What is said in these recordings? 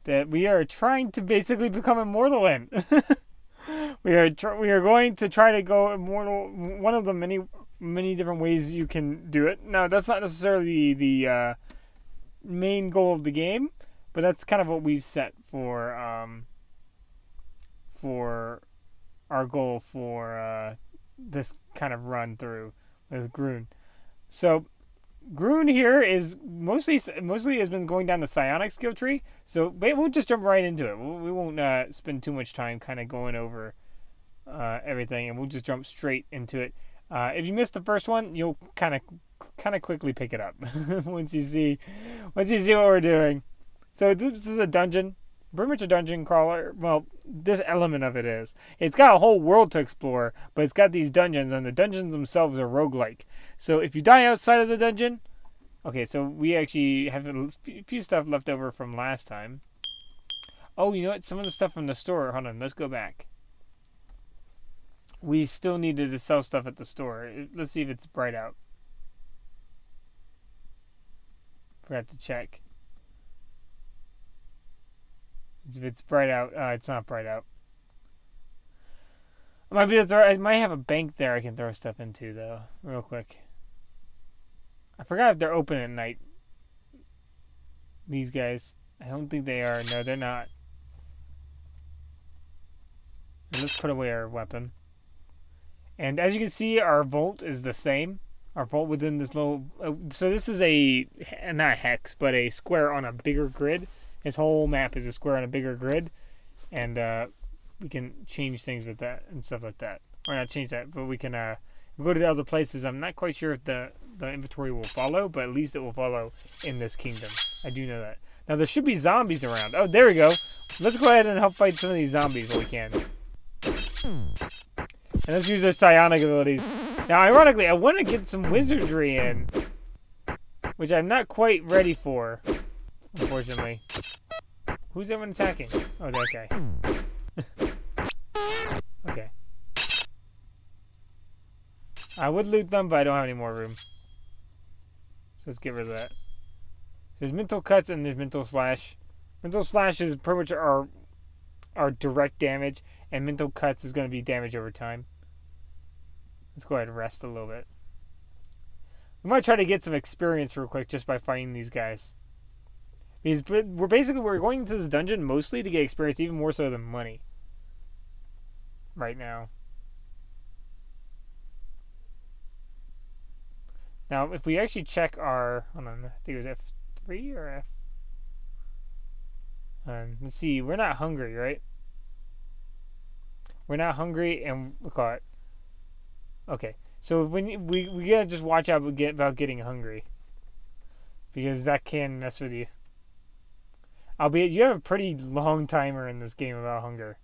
that we are trying to basically become immortal in. we are going to try to go immortal. One of the many different ways you can do it. Now, that's not necessarily the main goal of the game, but that's kind of what we've set for our goal for this kind of run through with Groon. So Groon here is mostly has been going down the psionic skill tree. So we'll just jump right into it. We won't spend too much time kind of going over everything, and we'll just jump straight into it. If you missed the first one, you'll kind of quickly pick it up once you see what we're doing. So this is a dungeon. Pretty much a dungeon crawler. Well, this element of it is. It's got a whole world to explore, but it's got these dungeons, and the dungeons themselves are roguelike. So if you die outside of the dungeon... Okay, so we actually have a few stuff left over from last time. Oh, you know what? Some of the stuff from the store. Hold on, let's go back. We still needed to sell stuff at the store. Let's see if it's bright out. Forgot to check. If it's bright out, it's not bright out. I might have a bank there I can throw stuff into, though, real quick. I forgot if they're open at night. These guys. I don't think they are. No, they're not. Let's put away our weapon. And as you can see, our vault is the same. Our vault within this little... so this is not a hex, but a square on a bigger grid. His whole map is a square on a bigger grid, and we can change things with that and stuff like that. Or not change that, but we can go to the other places. I'm not quite sure if the inventory will follow, but at least it will follow in this kingdom. I do know that. Now, there should be zombies around. Oh, there we go. Let's go ahead and help fight some of these zombies while we can. And let's use our psionic abilities. Now, ironically, I want to get some wizardry in, which I'm not quite ready for. Unfortunately. Who's everyone attacking? Oh, that guy. Okay. I would loot them, but I don't have any more room. So let's get rid of that. There's mental cuts and there's mental slash. Mental slash is pretty much our direct damage, and mental cuts is going to be damage over time. Let's go ahead and rest a little bit. We might try to get some experience real quick just by fighting these guys. Because we're going into this dungeon mostly to get experience, even more so than money. Right now. Now, if we actually check our... Hold on, I think it was F3 or F... let's see, we're not hungry, right? We're not hungry, and we call it... Okay, so we gotta just watch out about getting hungry. Because that can mess with you. Albeit, you have a pretty long timer in this game about hunger.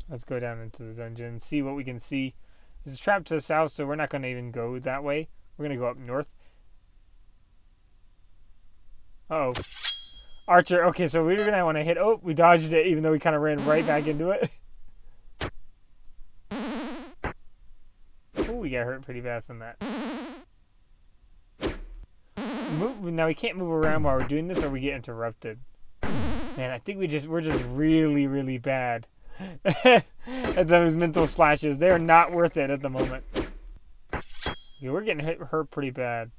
Let's go down into the dungeon and see what we can see. There's a trap to the south, so we're not going to even go that way. We're going to go up north. Uh-oh. Archer. Okay, so we're going to want to hit... Oh, we dodged it, even though we kind of ran right back into it. Oh, we got hurt pretty bad from that. Now we can't move around while we're doing this, or we get interrupted. Man, I think we're just really, really bad at those mental slashes. They're not worth it at the moment. Yeah, we're getting hurt pretty bad.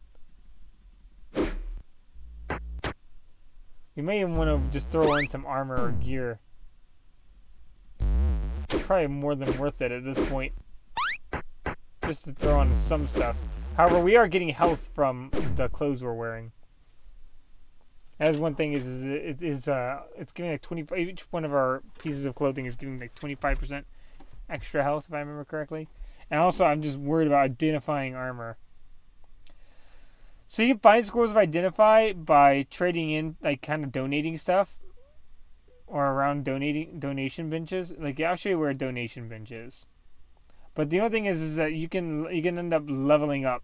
We may even want to just throw in some armor or gear. Probably more than worth it at this point. Just to throw on some stuff. However, we are getting health from the clothes we're wearing. As one thing is it's giving like 25. Each one of our pieces of clothing is giving like 25% extra health, if I remember correctly. And also, I'm just worried about identifying armor. So you can find scrolls of identify by trading in, like, kind of donating stuff, or around donation benches. Like, I'll show you where a donation bench is. But the only thing is that you can end up leveling up.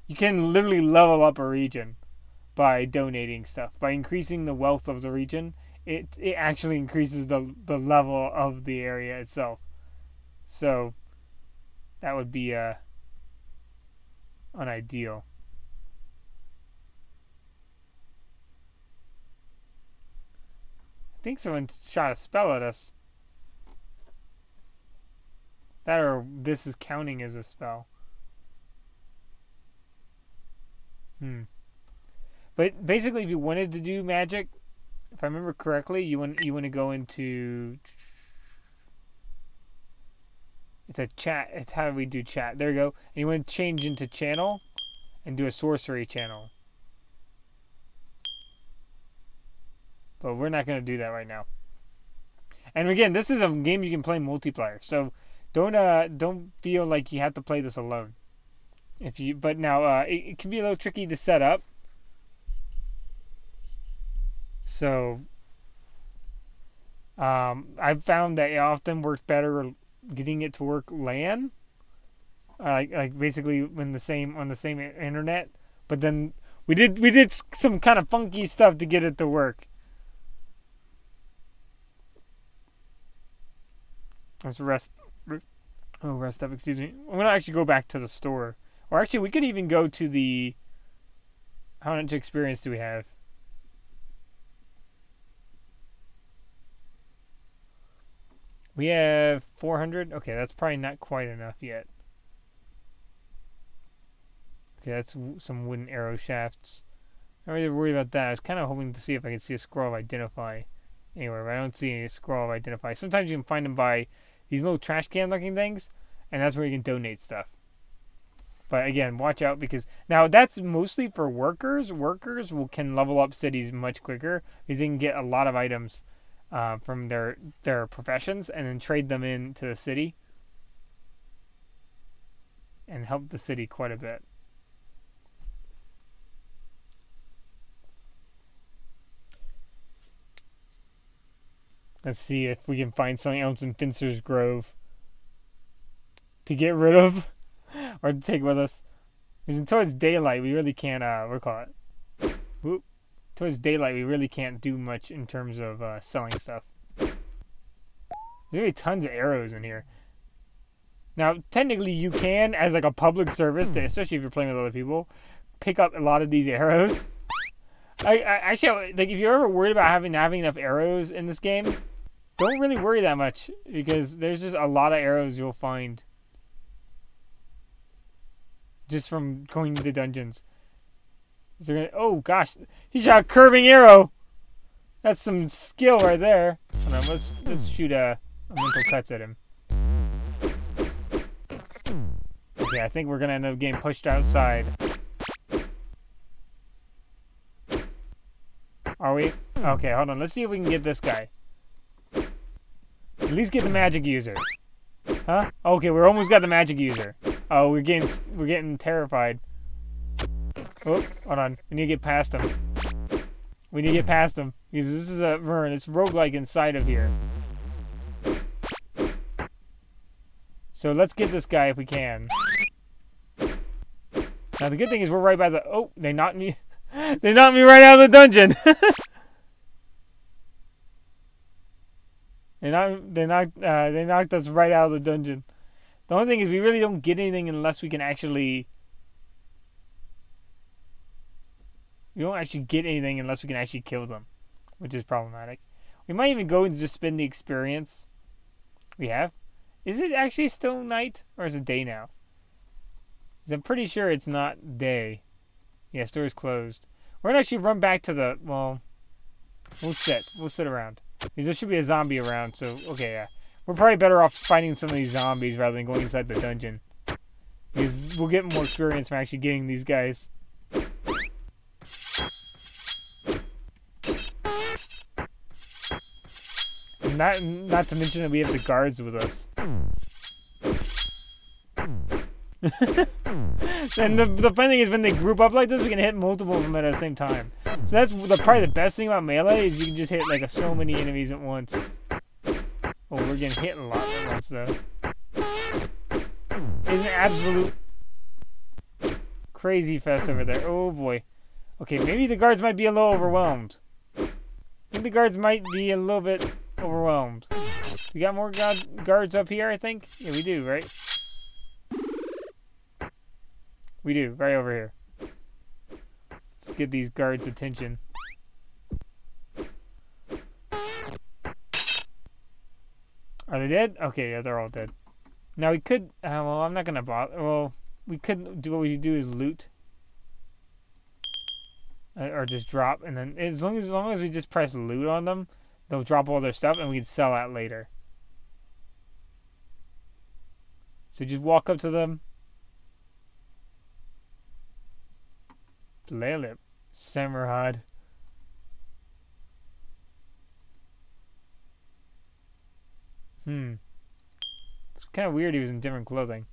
You can literally level up a region by donating stuff. By increasing the wealth of the region, it actually increases the level of the area itself. So that would be unideal. think someone shot a spell at us. That or this is counting as a spell. But basically, if you wanted to do magic, if I remember correctly, you want to go into. It's a chat. It's how we do chat. There you go. And you want to change into channel, and do a sorcery channel. But we're not going to do that right now. And again, this is a game you can play multiplayer, so don't feel like you have to play this alone. But now it can be a little tricky to set up. So I've found that it often works better getting it to work LAN, like basically on the same internet. But then we did some kind of funky stuff to get it to work. Let's rest up. Excuse me. I'm gonna actually go back to the store, or actually we could even go to the. How much experience do we have? We have 400. Okay, that's probably not quite enough yet. Okay, that's some wooden arrow shafts. I'm not really worried about that. I was kind of hoping to see if I could see a scroll of identify anywhere, but I don't see any scroll of identify. Sometimes you can find them by these little trash can looking things, and that's where you can donate stuff. But again, watch out, because now that's mostly for workers. Workers can level up cities much quicker because they can get a lot of items from their professions and then trade them into the city and help the city quite a bit. Let's see if we can find something else in Finster's Grove to get rid of or to take with us. Because until it's daylight, we really can't, towards daylight, we really can't do much in terms of selling stuff. There's really tons of arrows in here. Now, technically, you can, as like a public service, especially if you're playing with other people, pick up a lot of these arrows. I actually, like, if you're ever worried about having enough arrows in this game, don't really worry that much, because there's just a lot of arrows you'll find just from going to the dungeons. Oh gosh, he shot a curving arrow. That's some skill right there. Hold on, let's shoot a mental cuts at him. Okay, I think we're gonna end up getting pushed outside. Are we? Okay, hold on. Let's see if we can get this guy. At least get the magic user. Huh? Okay, we're almost got the magic user. Oh, we're getting terrified. Oh, hold on. We need to get past him. We need to get past him. Because this is a Vern. It's roguelike inside of here. So let's get this guy if we can. Now the good thing is we're right by the... Oh, they knocked me... They knocked me right out of the dungeon. They knocked us right out of the dungeon. The only thing is we really don't get anything unless we can actually... We don't actually get anything unless we can actually kill them, which is problematic. We might even go and just spend the experience we have. Is it actually still night, or is it day now? 'Cause I'm pretty sure it's not day. Yeah, store's closed. We're gonna actually run back to the... Well, we'll sit around. Because there should be a zombie around, so... Okay, yeah. We're probably better off fighting some of these zombies rather than going inside the dungeon. Because we'll get more experience from actually getting these guys. And not to mention that we have the guards with us. And the funny thing is, when they group up like this, we can hit multiple of them at the same time. So that's probably the best thing about melee, is you can just hit like so many enemies at once. Oh, we're getting hit a lot at once though. It's an absolute crazy fest over there. Oh boy. Okay, maybe the guards might be a little overwhelmed. I think the guards might be a little bit overwhelmed. We got more guards up here, I think? Yeah, we do, right? We do, right over here. Let's get these guards' attention. they dead? Okay, yeah, they're all dead. Now we could, well, I'm not gonna bother. Well, we could do what we do is loot. Or just drop, and then as long as we just press loot on them, they'll drop all their stuff, and we can sell that later. So just walk up to them. Lelip. Samarad. It's kind of weird he was in different clothing.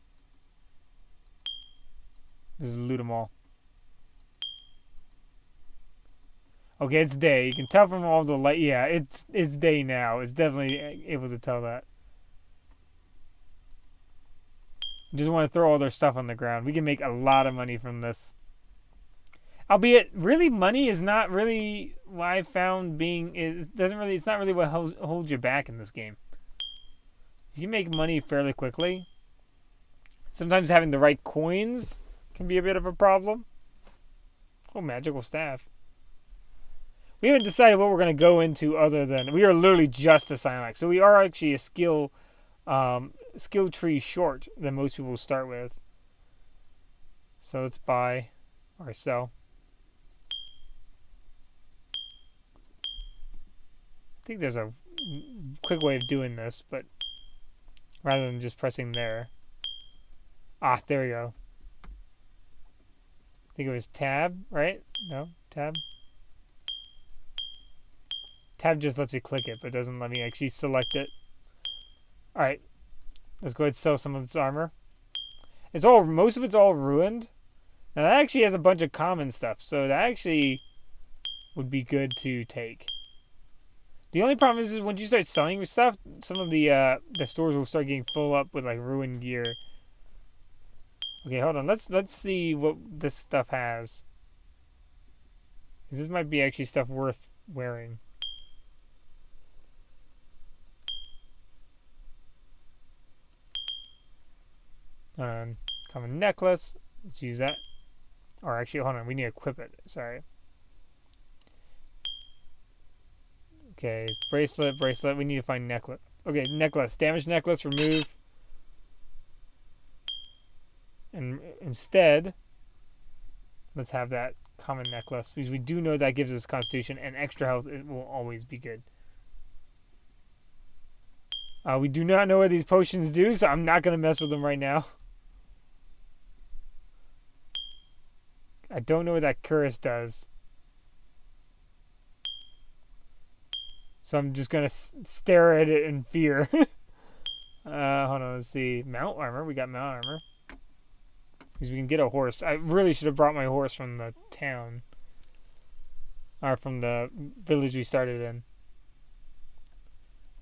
Just loot them all. Okay, it's day. You can tell from all the light. Yeah, it's day now. It's definitely able to tell that. Just want to throw all their stuff on the ground. We can make a lot of money from this. Albeit, really, money is not really what I found being. It's not really what holds you back in this game. You can make money fairly quickly. Sometimes having the right coins can be a bit of a problem. Oh, magical staff. We haven't decided what we're going to go into other than... We are literally just a Silex. So we are actually a skill tree short than most people start with. So let's buy or sell. I think there's a quick way of doing this, but rather than just pressing there. Ah, there we go. I think it was tab, right? No, tab. Tab just lets me click it, but doesn't let me actually select it. Alright. Let's go ahead and sell some of this armor. Most of it's all ruined. Now that actually has a bunch of common stuff, so that actually would be good to take. The only problem is when you start selling stuff, some of the stores will start getting full up with like ruined gear. Okay, hold on. Let's see what this stuff has. This might be actually stuff worth wearing. Common necklace. Let's use that. Or actually, hold on. We need to equip it. Sorry. Okay, bracelet. We need to find necklace. Okay, necklace. Damaged necklace. Remove. And instead, let's have that common necklace. Because we do know that gives us constitution and extra health. It will always be good. We do not know what these potions do, so I'm not going to mess with them right now. I don't know what that cuirass does. So I'm just going to stare at it in fear. Hold on, let's see. Mount armor. We got mount armor. Because we can get a horse. I really should have brought my horse from the town. Or from the village we started in.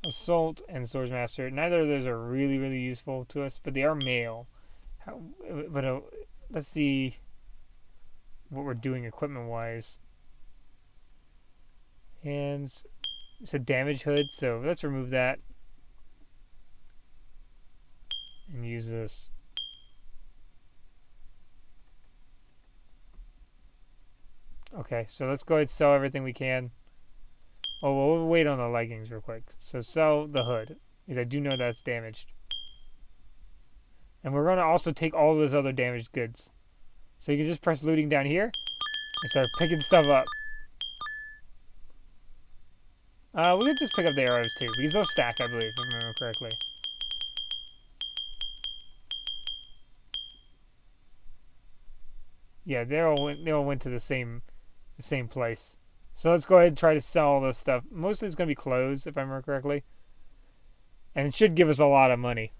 Assault and Swordsmaster. Neither of those are really, really useful to us, but they are male. Let's see what we're doing equipment-wise. And it's a damage hood, so let's remove that. And use this. Okay, so let's go ahead and sell everything we can. Oh, well, we'll wait on the leggings real quick. So sell the hood, because I do know that's damaged. And we're going to also take all those other damaged goods. So you can just press looting down here and start picking stuff up. We can just pick up the arrows too, because they'll stack, I believe, if I remember correctly. Yeah, they all went to the same place. So let's go ahead and try to sell all this stuff. Mostly it's going to be clothes, if I remember correctly. And it should give us a lot of money.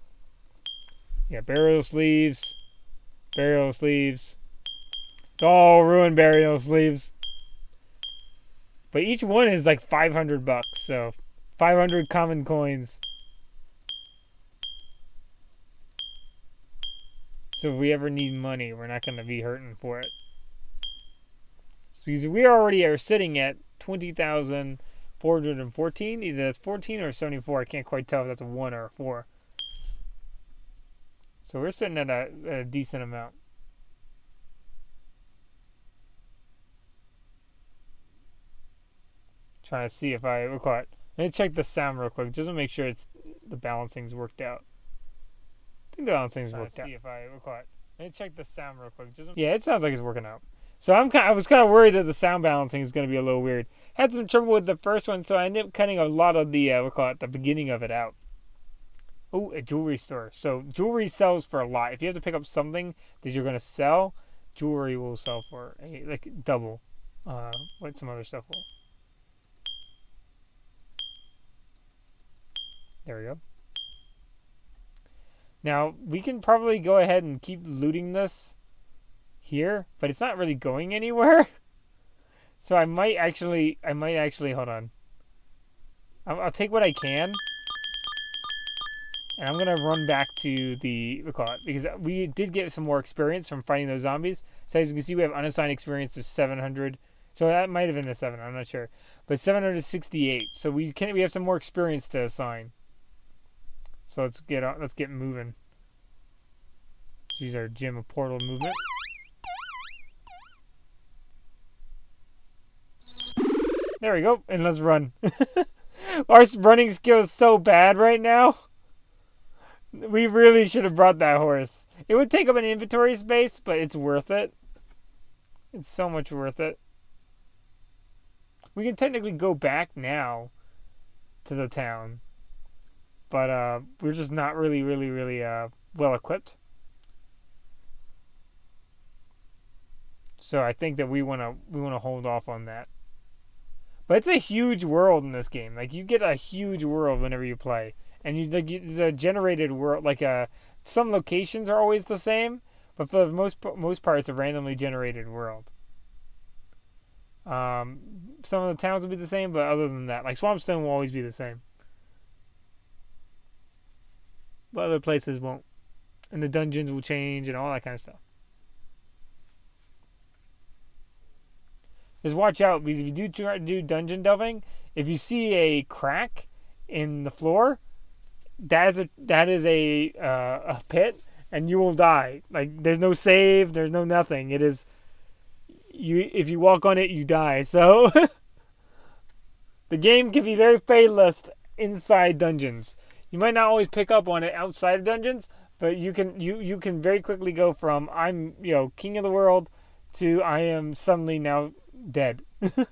Yeah, burial sleeves. Burial sleeves. It's all ruined burial sleeves. But each one is like 500 bucks, so 500 common coins. So if we ever need money, we're not going to be hurting for it. Because we already are sitting at 20,414. Either that's 14 or 74. I can't quite tell if that's a 1 or a 4. So we're sitting at a decent amount. Trying to see if I... We'll call it Let me check the sound real quick, just to make sure the balancing's worked out. I think the balancing's worked out. See if I recall it. Let me check the sound real quick. Yeah, it sounds like it's working out. So I was kind of worried that the sound balancing is going to be a little weird. Had some trouble with the first one, so I ended up cutting a lot of the the beginning of it out. Oh, a jewelry store. So jewelry sells for a lot. If you have to pick up something that you're going to sell, jewelry will sell for like double what some other stuff will. There we go. Now, we can probably go ahead and keep looting this here, but it's not really going anywhere. So I might actually, hold on. I'll take what I can. And I'm going to run back to the, because we did get some more experience from fighting those zombies. So as you can see, we have unassigned experience of 700. So that might have been the 7, I'm not sure. But 768. So we have some more experience to assign. So let's get moving. Use our gym of portal movement. There we go, and let's run. Our running skill is so bad right now. We really should have brought that horse. It would take up an inventory space, but it's worth it. It's so much worth it. We can technically go back now to the town. But we're just not really well equipped. So I think that we wanna hold off on that. But it's a huge world in this game. Like you get a huge world whenever you play, and it's a generated world. Like some locations are always the same, but for the most part, it's a randomly generated world. Some of the towns will be the same, but other than that, like Swampstone will always be the same. But other places won't. And the dungeons will change and all that kind of stuff. Just watch out, because if you do try to do dungeon delving, if you see a crack in the floor, that is a pit, and you will die. Like there's no save, there's no nothing. It is if you walk on it, you die. So the game can be very fatalist inside dungeons. You might not always pick up on it outside of dungeons, but you can very quickly go from I'm king of the world to I am suddenly now dead. The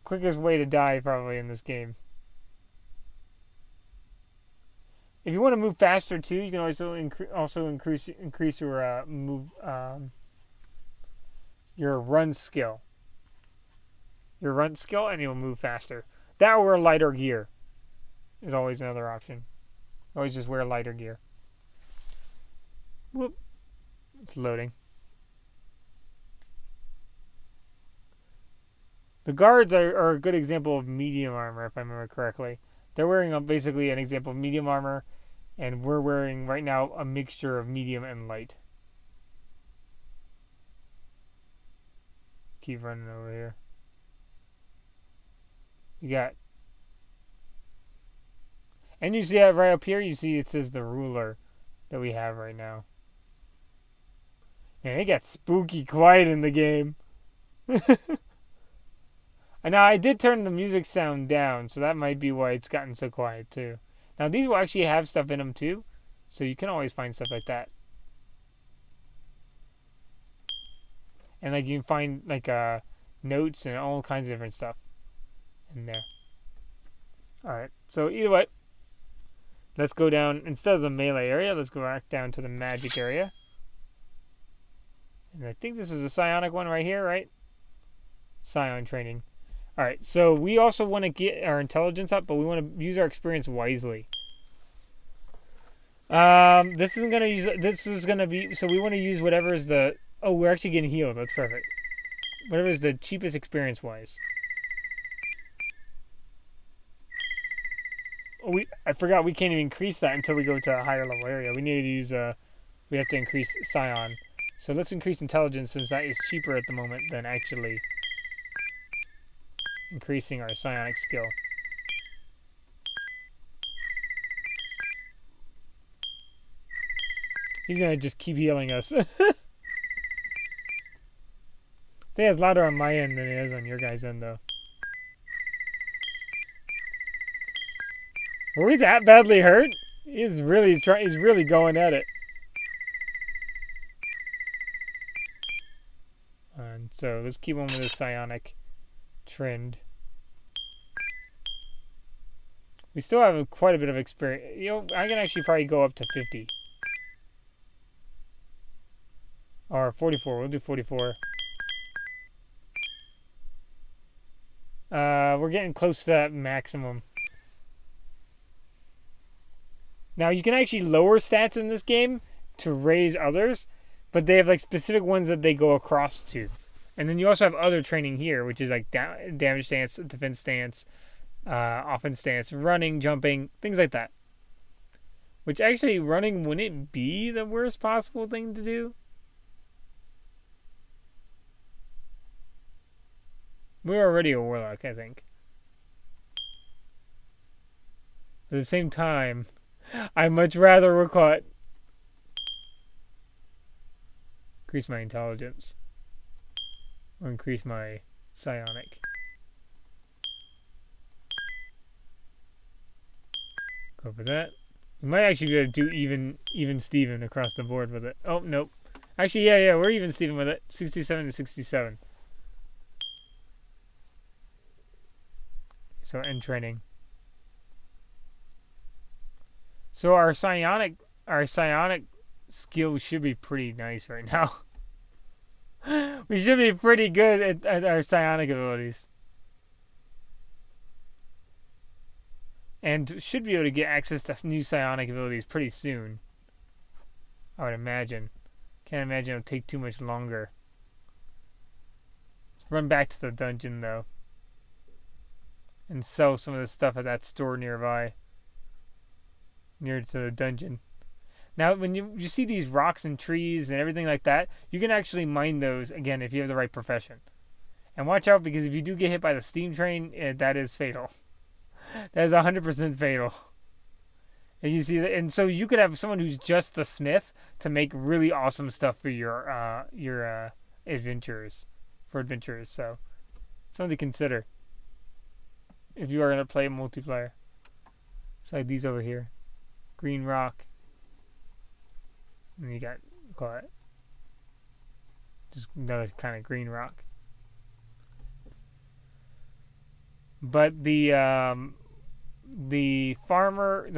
quickest way to die probably in this game. If you want to move faster too, you can also increase your your run skill. Your run skill, and you'll move faster. That or lighter gear is always another option. Always just wear lighter gear. Whoop. It's loading. The guards are a good example of medium armor, if I remember correctly. They're wearing basically an example of medium armor, and we're wearing right now a mixture of medium and light. Keep running over here. You got, and you see that right up here, you see it says the ruler that we have right now. Man, it got spooky quiet in the game. And now I did turn the music sound down, so that might be why it's gotten so quiet too. Now these will actually have stuff in them too, so you can always find stuff like that. And like you can find like notes and all kinds of different stuff in there. Alright, so either way, let's go down, instead of the melee area, let's go back down to the magic area. And I think this is a psionic one right here, right? Psion training. Alright, so we also want to get our intelligence up, but we want to use our experience wisely. This is gonna be, so we want to use whatever is the, oh, we're actually getting healed, that's perfect. Whatever is the cheapest experience wise. Oh, I forgot we can't even increase that until we go to a higher level area. We need to use, we have to increase Psion. So let's increase intelligence, since that is cheaper at the moment than actually increasing our psionic skill. He's gonna just keep healing us. I think it's louder on my end than it is on your guys' end, though. Were we that badly hurt? He's really trying. He's really going at it. And so let's keep on with this psionic trend. We still have quite a bit of experience. You know, I can actually probably go up to 50. Or 44. We'll do 44. We're getting close to that maximum. Now, you can actually lower stats in this game to raise others, but they have like specific ones that they go across to. And then you also have other training here, which is like damage stance, defense stance, offense stance, running, jumping, things like that. Which actually, running wouldn't be the worst possible thing to do. We're already a warlock, I think. At the same time, I'd much rather we're caught. Increase my intelligence. Or increase my psionic. Go for that. We might actually be able to do even Steven across the board with it. Oh, nope. Actually, yeah, we're even Steven with it. 67 to 67. So, end training. So our psionic skill should be pretty nice right now. We should be pretty good at our psionic abilities. And should be able to get access to new psionic abilities pretty soon. I would imagine. Can't imagine it'll take too much longer. Let's run back to the dungeon though. And sell some of the stuff at that store nearby. Near to the dungeon. Now, when you see these rocks and trees and everything like that, you can actually mine those, again, if you have the right profession. And watch out, because if you do get hit by the steam train, that is fatal. That is 100% fatal. And you see that, and so you could have someone who's just the smith to make really awesome stuff for your adventurers. So, something to consider if you are going to play multiplayer. It's like these over here. Green rock. And you got, call it, just another kind of green rock. But the farmer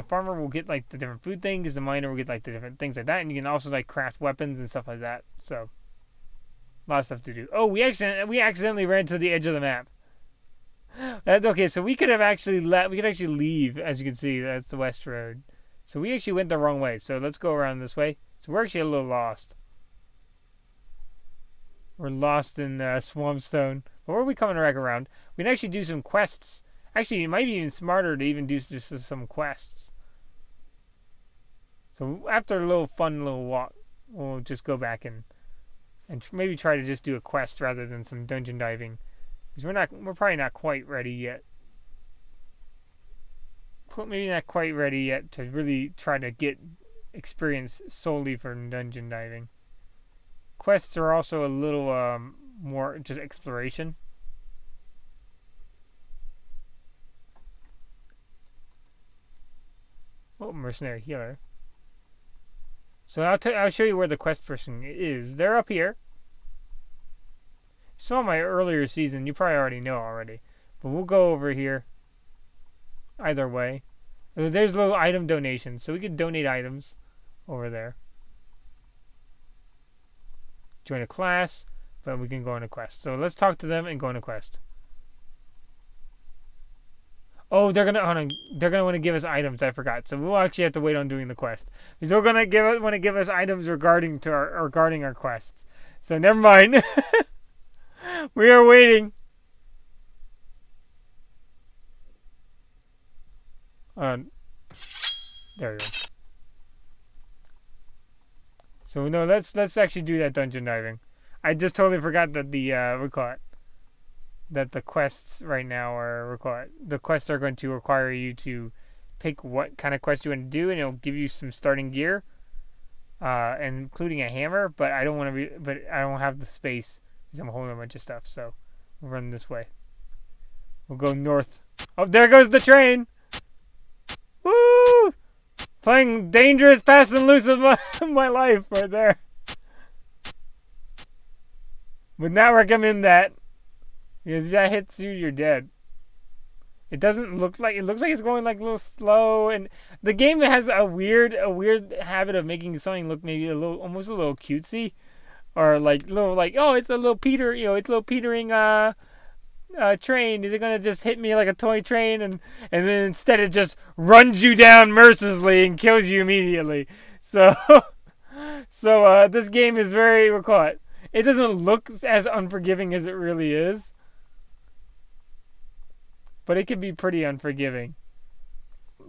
will get like the different food things. The miner will get like the different things like that, and you can also like craft weapons and stuff like that. So, a lot of stuff to do. Oh, we accidentally ran to the edge of the map. Okay, so we could have actually we could actually leave. As you can see, that's the west road. So we actually went the wrong way. So let's go around this way. So we're actually a little lost. We're lost in Swampstone. But where are we coming back around? We can actually do some quests. Actually, it might be even smarter to even do just some quests. So after a little fun little walk, we'll just go back and maybe try to just do a quest rather than some dungeon diving. Because we're probably not quite ready yet. Maybe not quite ready yet to really try to get experience solely for dungeon diving. Quests are also a little more just exploration. Oh, mercenary healer. So I'll show you where the quest person is. They're up here. You saw my earlier season. You probably already know already. But we'll go over here. Either way. There's little item donations. So we can donate items over there. Join a class. But we can go on a quest. So let's talk to them and go on a quest. Oh, they're gonna want to give us items. I forgot. So we'll actually have to wait on doing the quest. Because they're gonna want to give us items regarding our quests. So never mind. We are waiting. There we go. So no, let's actually do that dungeon diving. I just totally forgot that that the quests right now are the quests are going to require you to pick what kind of quest you want to do, and it'll give you some starting gear, including a hammer. But I don't have the space because I'm holding a bunch of stuff. So we'll run this way. We'll go north. Oh, there goes the train! Woo! Playing dangerous, fast and loose with my life right there. Would not recommend that. Because if that hits you, you're dead. It doesn't look like, it looks like it's going like a little slow, and the game has a weird habit of making something look maybe a little, almost a little cutesy, or like little like, oh, it's a little Peter, you know, it's a little petering train. Is it gonna just hit me like a toy train, and then instead it just runs you down mercilessly and kills you immediately? So, this game is very, we're caught. It doesn't look as unforgiving as it really is. But it can be pretty unforgiving.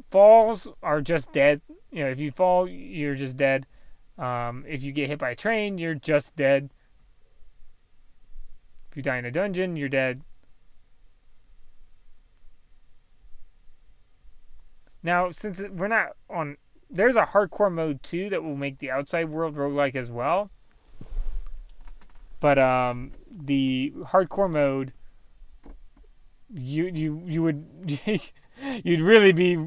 Falls are just dead. You know, if you fall, you're just dead. If you get hit by a train, you're just dead. If you die in a dungeon, you're dead. Now, since we're not on... There's a hardcore mode, too, that will make the outside world roguelike as well. But the hardcore mode... You would you'd really be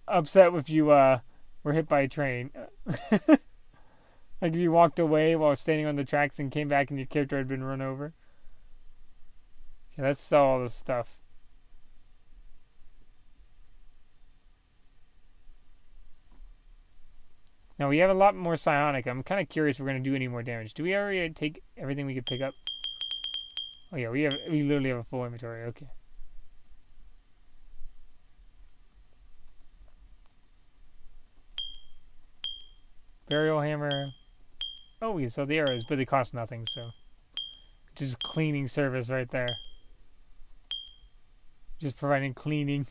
upset if you were hit by a train. Like if you walked away while standing on the tracks and came back and your character had been run over. Okay, let's sell all this stuff. Now we have a lot more psionic. I'm kind of curious if we're going to do any more damage. Do we already take everything we could pick up? Oh yeah, we literally have a full inventory. Okay. Burial hammer. Oh, we sell the arrows, but they cost nothing, so. Just cleaning service right there. Just providing cleaning.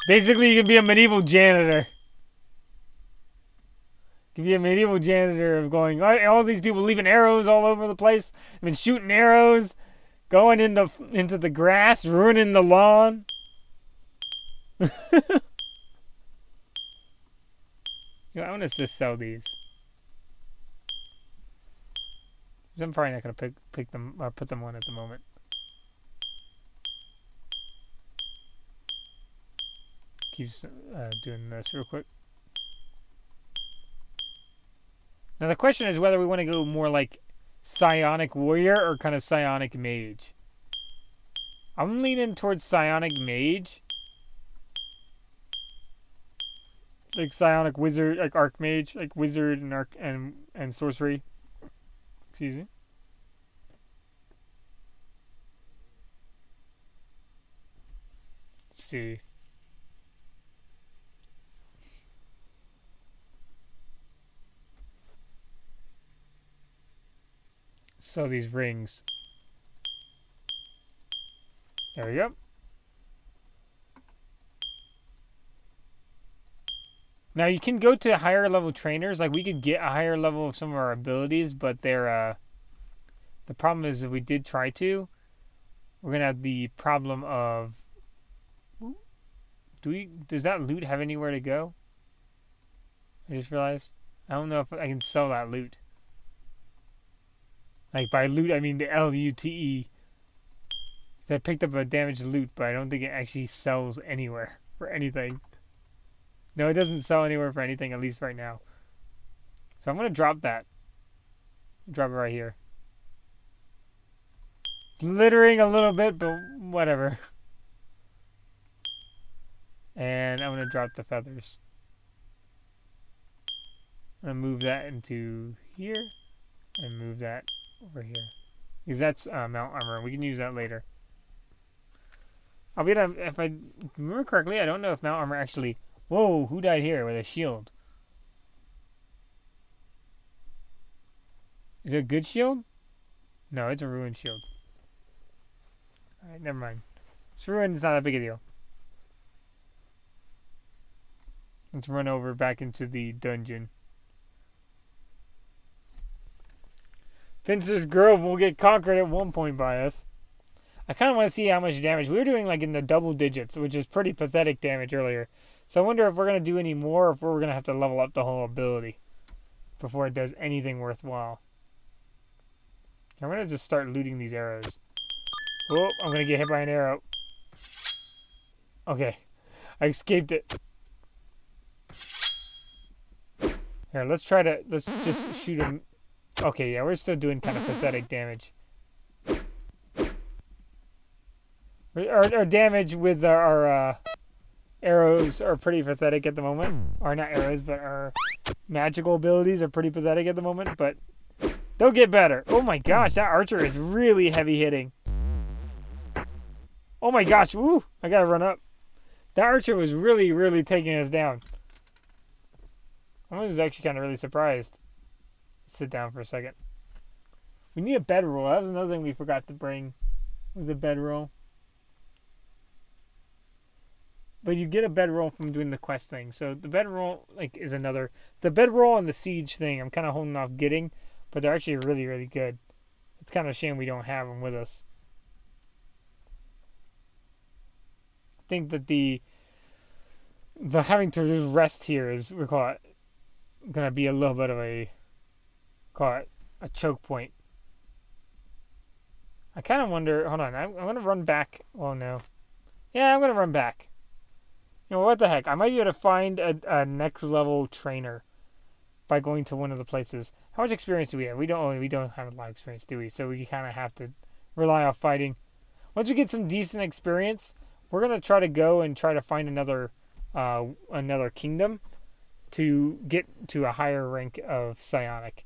Basically, you can be a medieval janitor. You can be a medieval janitor of going, all these people leaving arrows all over the place. I've been shooting arrows, going into the grass, ruining the lawn. I want to just sell these. I'm probably not going to pick them or put them on at the moment. Keep doing this real quick. Now the question is whether we want to go more like psionic warrior or kind of psionic mage. I'm leaning towards psionic mage. Like psionic wizard, like archmage, like wizard and sorcery. Excuse me. Let's see. So these rings. There we go. Now you can go to higher level trainers. Like we could get a higher level of some of our abilities, but they're the problem is if we did try to, we're gonna have the problem of does that loot have anywhere to go? I just realized. I don't know if I can sell that loot. Like by loot I mean the LUTE. I picked up a damaged loot, but I don't think it actually sells anywhere for anything. No, it doesn't sell anywhere for anything, at least right now. So I'm going to drop that. Drop it right here. It's littering a little bit, but whatever. And I'm going to drop the feathers. I'm going to move that into here. And move that over here. Because that's mount armor. We can use that later. If I remember correctly, I don't know if mount armor actually... Whoa, who died here with a shield? Is it a good shield? No, it's a ruined shield. Alright, never mind. It's ruined, it's not that big a deal. Let's run over back into the dungeon. Finster's Grove will get conquered at one point by us. I kind of want to see how much damage. We were doing like in the double digits, which is pretty pathetic damage earlier. So I wonder if we're going to do any more or if we're going to have to level up the whole ability before it does anything worthwhile. I'm going to just start looting these arrows. Oh, I'm going to get hit by an arrow. Okay. I escaped it. Here, let's just shoot him. Okay, yeah, we're still doing kind of pathetic damage. Our damage with our arrows are pretty pathetic at the moment. Or not arrows, but our magical abilities are pretty pathetic at the moment, but they'll get better. Oh my gosh, that archer is really heavy hitting. Oh my gosh, woo! I gotta run up. That archer was really, really taking us down. I was actually kind of really surprised. Let's sit down for a second. We need a bedroll. That was another thing we forgot to bring. Was a bedroll. But you get a bedroll from doing the quest thing. So the bedroll is another. The bedroll and the siege thing I'm kind of holding off getting, but they're actually really, really good. It's kind of a shame we don't have them with us. I think that the having to just rest here is gonna be a little bit of a choke point. I kind of wonder. Hold on, I'm gonna run back. Oh no, yeah, I'm gonna run back. You know what the heck? I might be able to find a next level trainer by going to one of the places. How much experience do we have? We don't have a lot of experience, do we? So we kind of have to rely on fighting. Once we get some decent experience, we're gonna try to go and try to find another kingdom to get to a higher rank of psionic.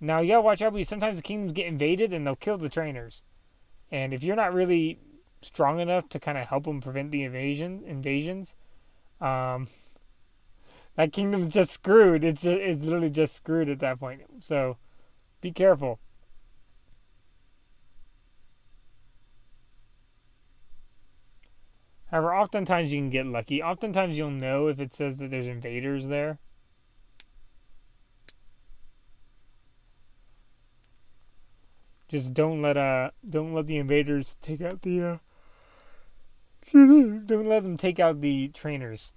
Now you gotta watch out because sometimes the kingdoms get invaded and they'll kill the trainers. And if you're not really strong enough to kind of help them prevent the invasions, that kingdom's just screwed. It's literally just screwed at that point. So be careful. However, oftentimes you can get lucky. Oftentimes you'll know if it says that there's invaders there. Just don't let the invaders take out the don't let them take out the trainers.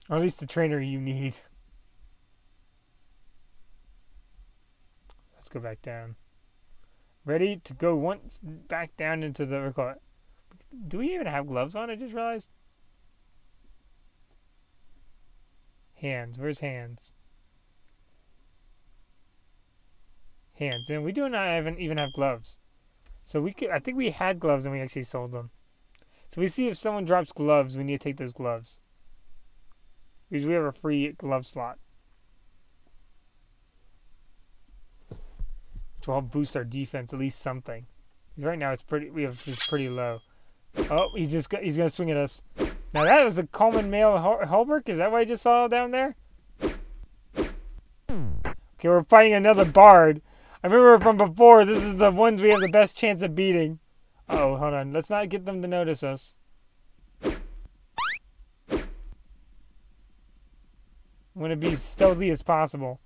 Or at least the trainer you need. Let's go back down. Ready to go once back down into the. Do we even have gloves on? I just realized. Hands. Where's hands? Hands. And we do not even have gloves. So I think we had gloves and we actually sold them. So we see if someone drops gloves, we need to take those gloves. Because we have a free glove slot. Which will help boost our defense, at least something. Because right now it's pretty low. Oh, he's gonna swing at us. Now that was the common male halberd. Is that what I just saw down there? Okay, we're fighting another bard. I remember from before, this is the ones we have the best chance of beating. Oh, hold on. Let's not get them to notice us. I'm going to be as stealthy as possible.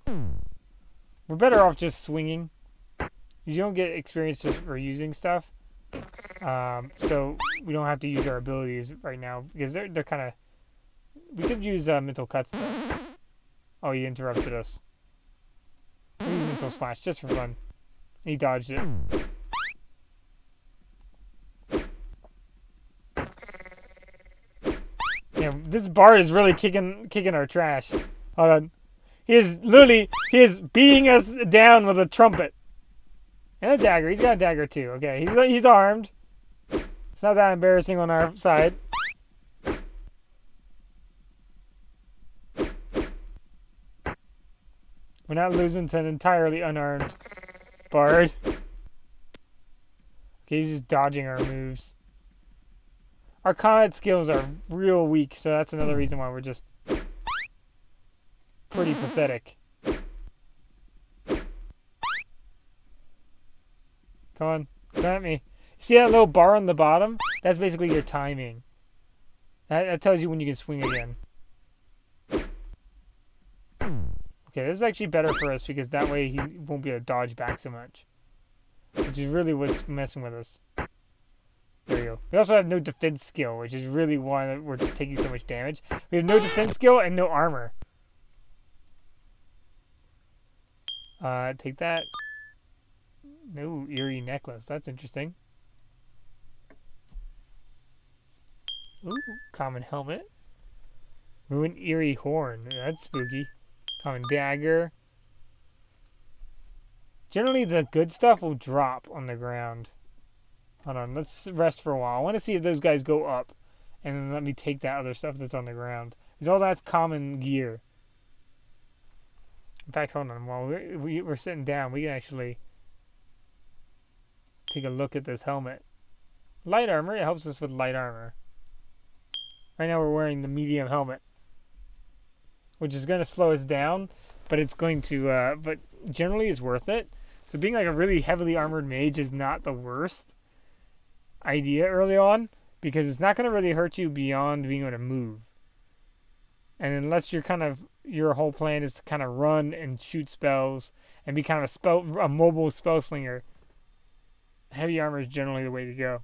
We're better off just swinging. You don't get experience just for using stuff. So we don't have to use our abilities right now. Because they're kind of... We could use mental cuts though. Oh, he interrupted us. We'll use mental slash just for fun. He dodged it. Yeah, this bard is really kicking our trash. Hold on. He is beating us down with a trumpet. And a dagger. He's got a dagger too. Okay, he's armed. It's not that embarrassing on our side. We're not losing to an entirely unarmed bard. Okay, he's just dodging our moves. Our combat skills are real weak, so that's another reason why we're just pretty pathetic. Come on, come at me. See that little bar on the bottom? That's basically your timing. That tells you when you can swing again. Okay, this is actually better for us because that way he won't be able to dodge back so much. Which is really what's messing with us. There you go. We also have no defense skill, which is really why we're just taking so much damage. We have no defense skill and no armor. Take that. No eerie necklace. That's interesting. Ooh, common helmet. Ruined eerie horn. That's spooky. Common dagger. Generally, the good stuff will drop on the ground. Hold on, let's rest for a while. I want to see if those guys go up. And then let me take that other stuff that's on the ground. Because all that's common gear. In fact, hold on. While we're sitting down, we can actually take a look at this helmet. Light armor. It helps us with light armor. Right now we're wearing the medium helmet. Which is going to slow us down. But it's going to... but generally is worth it. So being like a really heavily armored mage is not the worst idea early on. Because it's not going to really hurt you beyond being able to move. And unless you're kind of... Your whole plan is to kind of run and shoot spells. And be kind of a mobile spell slinger. Heavy armor is generally the way to go.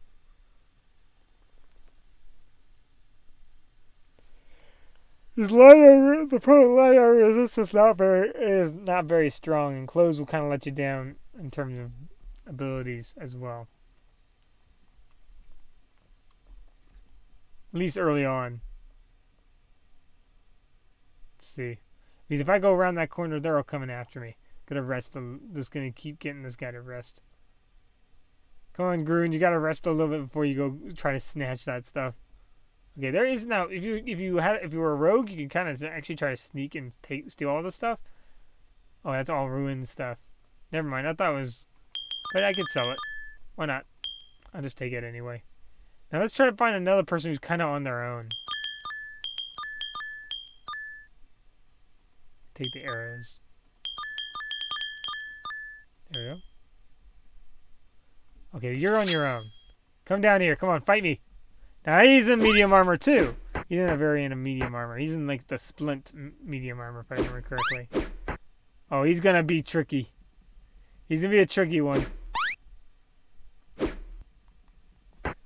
This light armor, the problem with light armor is it's just not very strong. And clothes will kind of let you down in terms of abilities as well. At least early on. Let's see. Because if I go around that corner, they're all coming after me. Gotta rest. Just gonna keep getting this guy to rest. Come on, Groon. You gotta rest a little bit before you go try to snatch that stuff. Okay, there is now. If you were a rogue, you can kind of actually try to sneak and steal all the stuff. Oh, that's all ruined stuff. Never mind. I thought it was, but I could sell it. Why not? I'll just take it anyway. Now let's try to find another person who's kind of on their own. Take the arrows. There we go. Okay, you're on your own. Come down here. Come on, fight me. Now he's in medium armor too. He's in a variant of medium armor. He's in like the splint medium armor, if I remember correctly. Oh, he's gonna be tricky. He's gonna be a tricky one.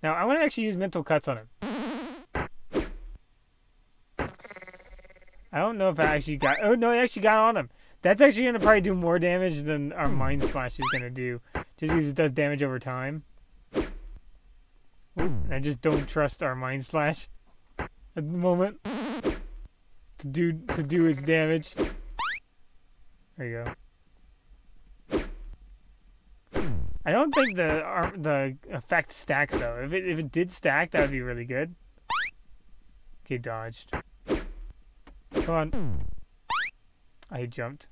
Now, I want to actually use mental cuts on him. I don't know if I actually got... Oh, no, I actually got on him. That's actually going to probably do more damage than our Mind Slash is going to do. Just because it does damage over time. And I just don't trust our Mind Slash at the moment to do its damage. There you go. I don't think the effect stacks though. If it did stack, that would be really good. Okay, dodged. Come on. I jumped.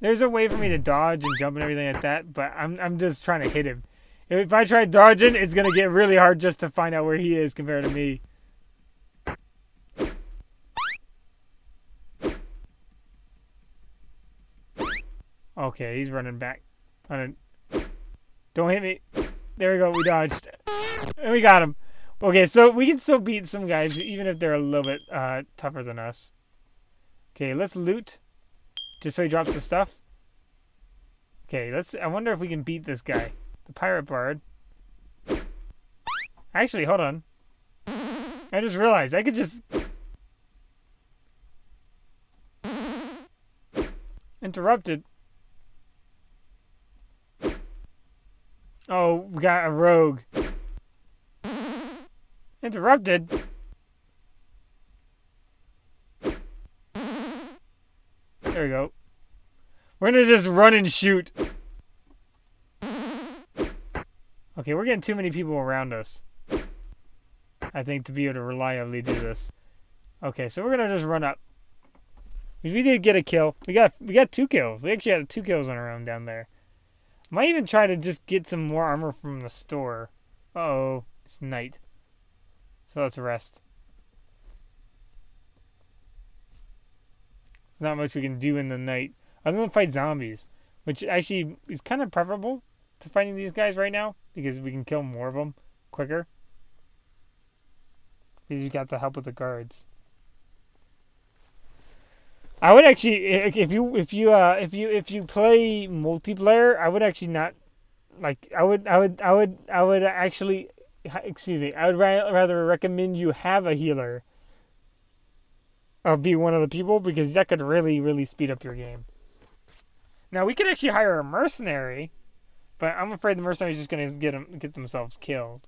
There's a way for me to dodge and jump and everything like that, but I'm just trying to hit him. If I try dodging, it's gonna get really hard just to find out where he is compared to me. Okay, he's running back. Don't hit me. There we go. We dodged. And we got him. Okay, so we can still beat some guys, even if they're a little bit tougher than us. Okay, let's loot. Just so he drops the stuff. Okay, I wonder if we can beat this guy. The Pirate Bard. Actually, hold on. I just realized I could just... Interrupted. Oh, we got a rogue. Interrupted. There we go. We're gonna just run and shoot. Okay, we're getting too many people around us, I think, to be able to reliably do this. Okay, so we're gonna just run up. Because we did get a kill. We got 2 kills. We actually had 2 kills on our own down there. Might even try to just get some more armor from the store. Uh-oh, it's night. So let's rest. There's not much we can do in the night other than fight zombies, which actually is kind of preferable to fighting these guys right now because we can kill more of them quicker. Because we got the help with the guards. I would actually, if you play multiplayer, I would actually not, like, I would actually, excuse me, I would rather recommend you have a healer or be one of the people, because that could really, really speed up your game. Now, we could actually hire a mercenary, but I'm afraid the mercenary is just going to get themselves killed.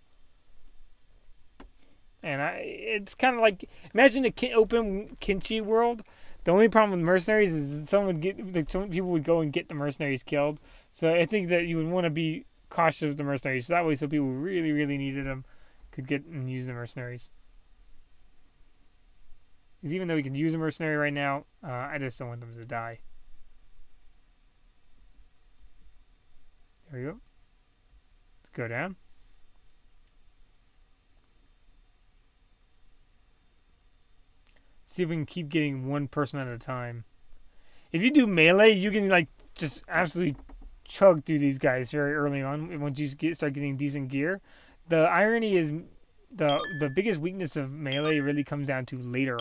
And it's kind of like, imagine a open Kinchi world. The only problem with mercenaries is some people would go and get the mercenaries killed. So I think that you would want to be cautious of the mercenaries. So that way, so people who really, really needed them could get and use the mercenaries. Because even though we can use a mercenary right now, I just don't want them to die. There we go. Let's go down. See if we can keep getting one person at a time. If you do melee, you can like just absolutely chug through these guys very early on. Once you start getting decent gear, the irony is the biggest weakness of melee really comes down to later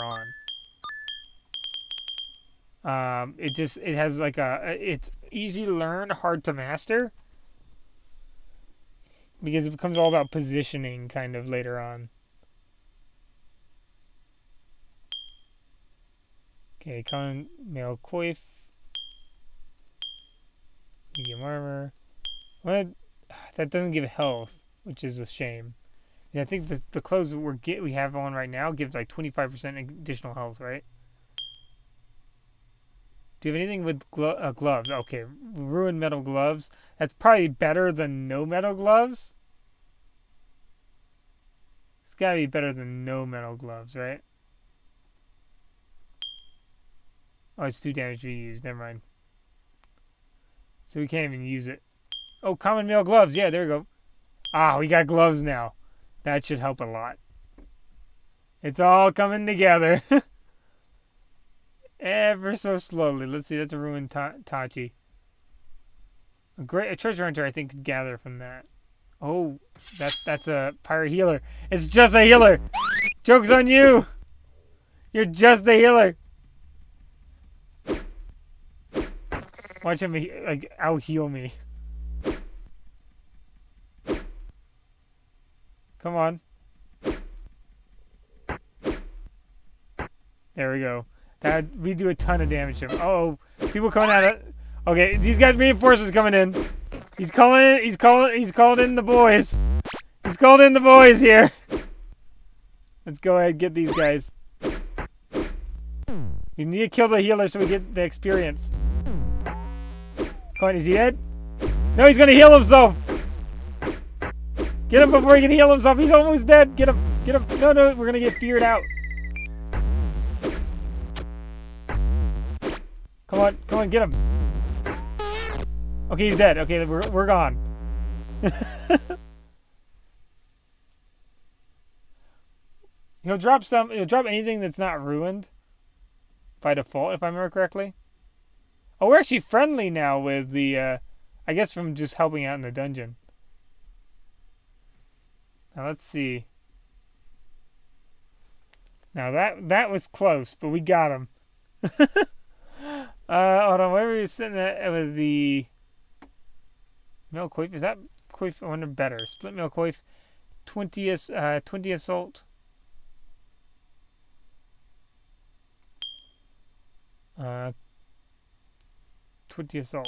on. It has like it's easy to learn, hard to master, because it becomes all about positioning kind of later on. Okay, common male coif. Medium armor. Well, that doesn't give health, which is a shame. Yeah, I think the clothes that we have on right now gives like 25% additional health, right? Do you have anything with gloves? Okay, ruined metal gloves. That's probably better than no metal gloves. It's gotta be better than no metal gloves, right? Oh, it's 2 damage to be used. Never mind. So we can't even use it. Oh, common male gloves. Yeah, there we go. Ah, we got gloves now. That should help a lot. It's all coming together. Ever so slowly. Let's see. That's a ruined Tachi. A treasure hunter, I think, could gather from that. Oh, that's a pirate healer. It's just a healer. Joke's on you. You're just a healer. Watch him like out heal me. Come on. There we go. We do a ton of damage to him. Oh, people coming at it. Okay, these guys reinforcements coming in. He's calling in the boys. He's called in the boys here. Let's go ahead and get these guys. We need to kill the healer so we get the experience. Come on, is he dead? No, he's gonna heal himself. Get him before he can heal himself. He's almost dead. Get him. Get him. No, no, we're gonna get feared out. Come on, get him. Okay, he's dead. Okay, we're gone. He'll drop anything that's not ruined by default, if I remember correctly. Oh, we're actually friendly now with the, I guess from just helping out in the dungeon. Now, let's see. Now, that was close, but we got him. Hold on, where were you sitting at with the... Male coif? Is that coif? I wonder better. Split male coif. 20 assault. 20 assault.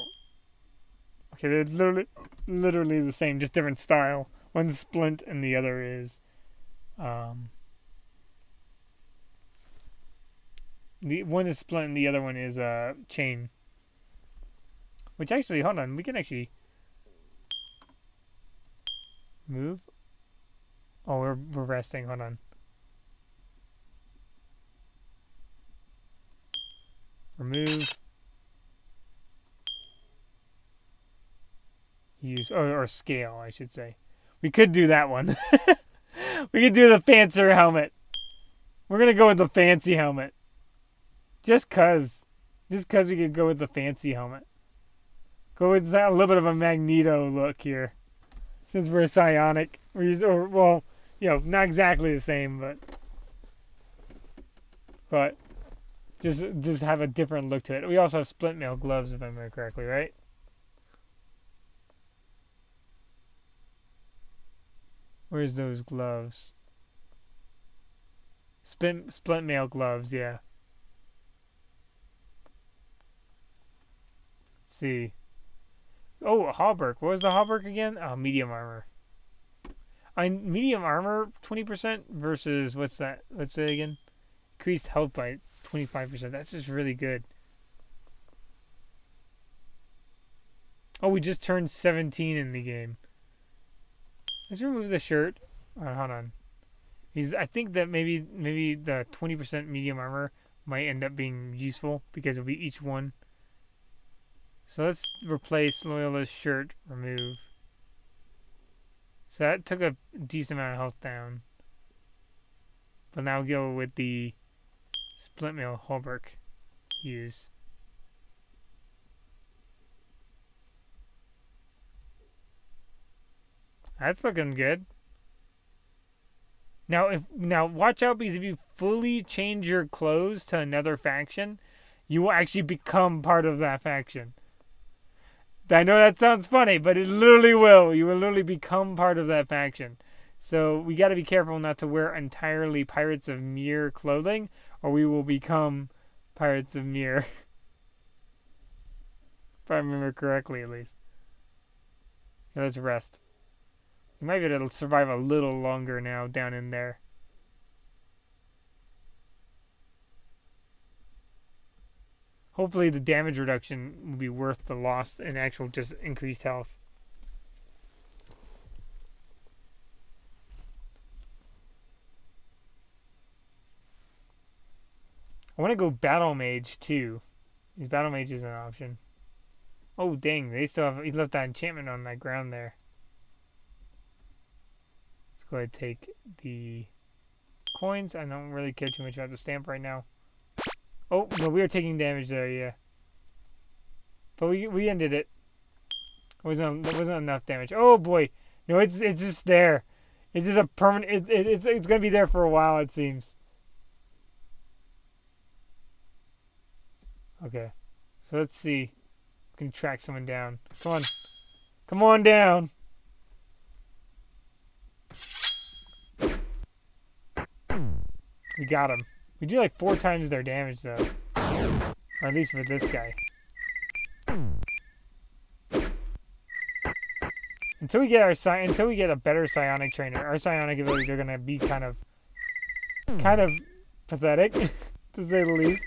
Okay, they're literally the same, just different style. One's splint and the other is the one is splint and the other one is chain. Which actually, hold on, we can actually move. Oh, we're resting. Hold on. Remove. Use or scale, I should say. We could do that one. We could do the fancier helmet. We're gonna go with the fancy helmet. Just cause we could go with the fancy helmet. Go with a little bit of a Magneto look here. Since we're psionic. Well, you know, not exactly the same, but just have a different look to it. We also have split mail gloves, if I remember correctly, right? Where's those gloves? Split mail gloves, yeah. Let's see. Oh, a hauberk. What was the hauberk again? Oh, medium armor. Medium armor 20% versus what's that? What's that again? Increased health by 25%. That's just really good. Oh, we just turned 17 in the game. Let's remove the shirt. Hold on. I think that maybe the 20% medium armor might end up being useful because it'll be each one. So let's replace Loyalist shirt. Remove. So that took a decent amount of health down. But now we'll go with the split mail hauberk use. That's looking good. Now watch out, because if you fully change your clothes to another faction, you will actually become part of that faction. I know that sounds funny, but it literally will. You will literally become part of that faction. So we got to be careful not to wear entirely Pirates of Mir clothing, or we will become Pirates of Mir. If I remember correctly, at least. Okay, let's rest. We might be able to survive a little longer now down in there. Hopefully the damage reduction will be worth the loss in actual just increased health. I want to go Battle Mage too. Because Battle Mage is an option. Oh dang, he left that enchantment on that ground there. Let's go ahead and take the coins. I don't really care too much about the stamp right now. Oh, no, we were taking damage there, yeah. But we ended it. There wasn't enough damage. Oh boy. No, it's just there. It's just a permanent it's gonna be there for a while, it seems. Okay. So let's see. We can track someone down. Come on. Come on down. We got him. We do like 4 times their damage though. Or at least for this guy. Until we get a better psionic trainer, our psionic abilities are gonna be kind of pathetic, to say the least.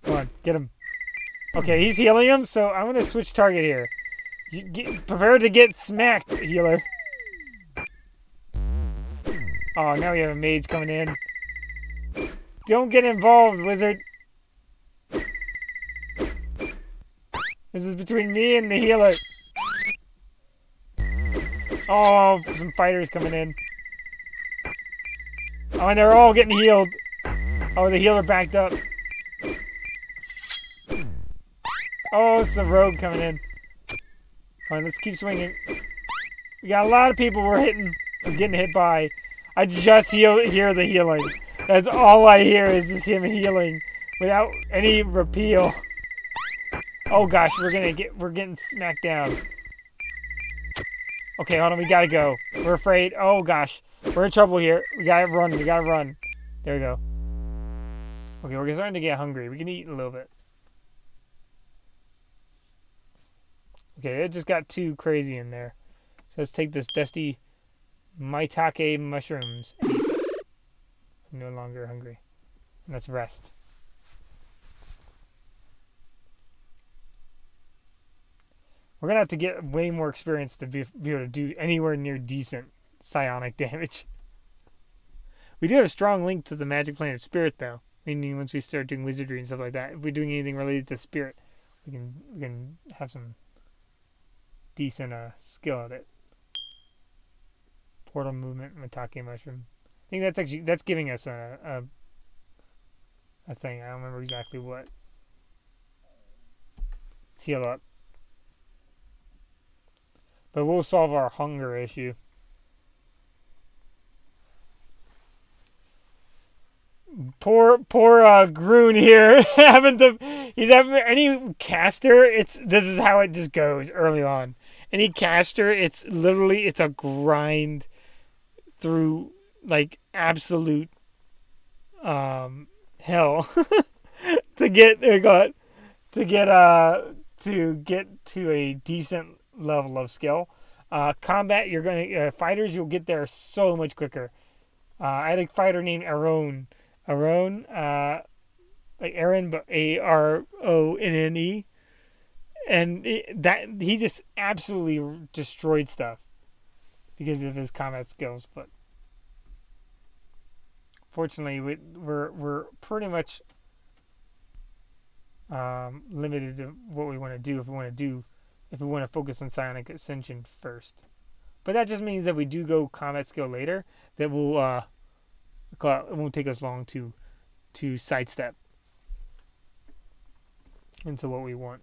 Come on, get him. Okay, he's healing him, so I'm gonna switch target here. Prepare to get smacked, healer. Oh, now we have a mage coming in. Don't get involved, wizard. This is between me and the healer. Oh, some fighters coming in. Oh, and they're all getting healed. Oh, the healer backed up. Oh, it's a rogue coming in. Alright, let's keep swinging. We got a lot of people we're getting hit by. I just hear the healing. That's all I hear is just him healing without any repeal. Oh gosh, we're getting smacked down. Okay, hold on, we gotta go. We're afraid. Oh gosh, we're in trouble here. We gotta run. There we go. Okay, we're starting to get hungry. We can eat a little bit. Okay, it just got too crazy in there. So let's take this dusty maitake mushrooms. I'm no longer hungry. Let's rest. We're going to have to get way more experience to be able to do anywhere near decent psionic damage. We do have a strong link to the magic plane of spirit, though. Meaning once we start doing wizardry and stuff like that, if we're doing anything related to spirit, we can have some decent skill at it. Portal movement, maitake mushroom. I think that's giving us a thing. I don't remember exactly what. Let's heal up. But we'll solve our hunger issue. Poor Groon here. He's having any caster. This is how it just goes early on. Any caster, it's a grind through like absolute hell to get to a decent level of skill. Combat, you're gonna fighters, you'll get there so much quicker. I had a fighter named Aron. Aron, like Aaron, but Aronne, and he just absolutely destroyed stuff because of his combat skills. But fortunately, we're pretty much limited to what we want to do if we want to focus on Psionic Ascension first. But that just means that we do go combat skill later. That will it won't take us long to sidestep into what we want.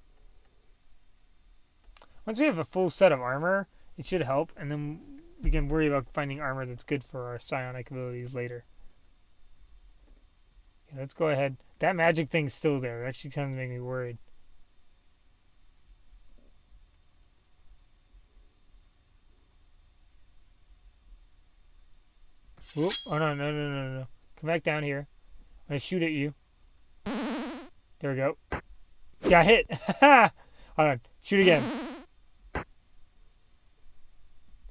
Once we have a full set of armor, it should help, and then we can worry about finding armor that's good for our psionic abilities later. Okay, let's go ahead. That magic thing's still there. It actually kind of makes me worried. Whoop. Oh, no. Come back down here. I'm going to shoot at you. There we go. Got hit. Hold on. Shoot again.